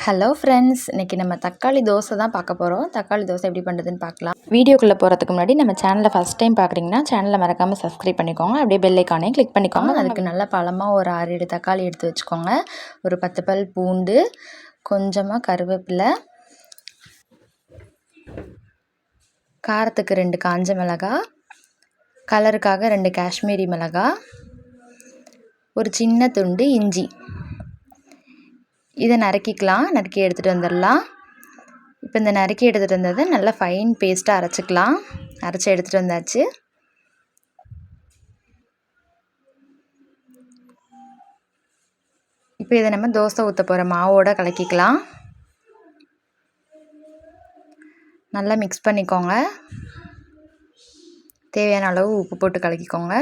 Hello friends, இன்றைக்கி நம்ம தக்காளி தோசை தான் பார்க்க போகிறோம். தக்காளி தோசை எப்படி பண்ணுறதுன்னு பார்க்கலாம். வீடியோக்குள்ளே போகிறதுக்கு முன்னாடி நம்ம சேனலை ஃபஸ்ட் டைம் பார்க்குறீங்கன்னா சேனலை மறக்காமல் சப்ஸ்கிரைப் பண்ணிக்கோங்க. அப்படியே பெல் ஐக்கானே கிளிக் பண்ணிக்கோங்க. அதுக்கு நல்ல பழமாக ஒரு 6-7 தக்காளி எடுத்து வச்சுக்கோங்க. ஒரு 10 பல் பூண்டு, கொஞ்சமாக கருவேப்பிலை, காரத்துக்கு 2 காஞ்ச மிளகாய், கலருக்காக 2 காஷ்மீரி மிளகாய், ஒரு சின்ன துண்டு இஞ்சி. இதை நறுக்கி எடுத்துகிட்டு வந்துடலாம். இப்போ இந்த நறுக்கி எடுத்துகிட்டு வந்ததை நல்லா ஃபைன் பேஸ்ட்டாக அரைச்சிக்கலாம். அரைச்சி எடுத்துகிட்டு வந்தாச்சு. இப்போ இதை நம்ம தோசை ஊற்ற போகிற மாவோடு கலக்கிக்கலாம். நல்லா மிக்ஸ் பண்ணிக்கோங்க. தேவையான அளவு உப்பு போட்டு கலக்கிக்கோங்க.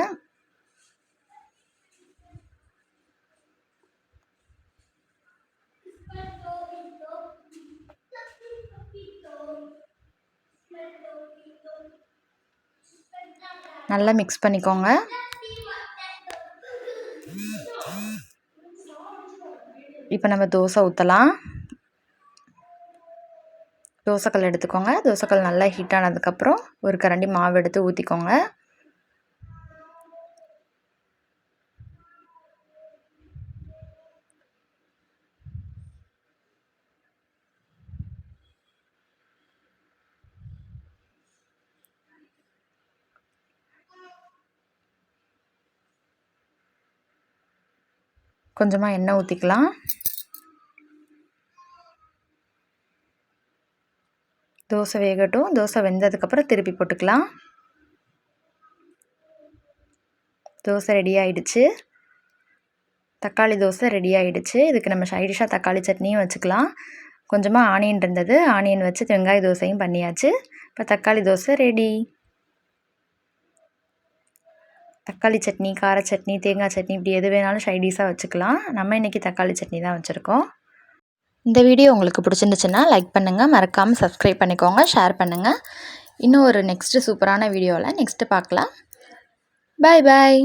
நல்லா மிக்ஸ் பண்ணிக்கோங்க. இப்போ நம்ம தோசை ஊற்றலாம். தோசைக்கல் எடுத்துக்கோங்க. தோசைக்கல் நல்லா ஹீட் ஆனதுக்கப்புறம் ஒரு கரண்டி மாவு எடுத்து ஊற்றிக்கோங்க. கொஞ்சமாக எண்ணெய் ஊற்றிக்கலாம். தோசை வேகட்டும். தோசை வெந்ததுக்கப்புறம் திருப்பி போட்டுக்கலாம். தோசை ரெடி ஆகிடுச்சு. தக்காளி தோசை ரெடி ஆகிடுச்சு. இதுக்கு நம்ம சைடிஷாக தக்காளி சட்னியும் வச்சுக்கலாம். கொஞ்சமாக ஆனியன் இருந்தது, ஆனியன் வச்சு வெங்காய தோசையும் பண்ணியாச்சு. இப்போ தக்காளி தோசை ரெடி. தக்காளி சட்னி, கார சட்னி, தேங்காய் சட்னி இப்படி எது வேணாலும் சைடிஷாக வச்சுக்கலாம். நம்ம இன்றைக்கி தக்காளி சட்னி தான் வச்சுருக்கோம். இந்த வீடியோ உங்களுக்கு பிடிச்சிருந்துச்சுன்னா லைக் பண்ணுங்கள், மறக்காமல் சப்ஸ்கிரைப் பண்ணிக்கோங்க, ஷேர் பண்ணுங்கள். இன்னும் ஒரு நெக்ஸ்ட்டு சூப்பரான வீடியோவில் நெக்ஸ்ட்டு பார்க்கலாம். பாய் பாய்.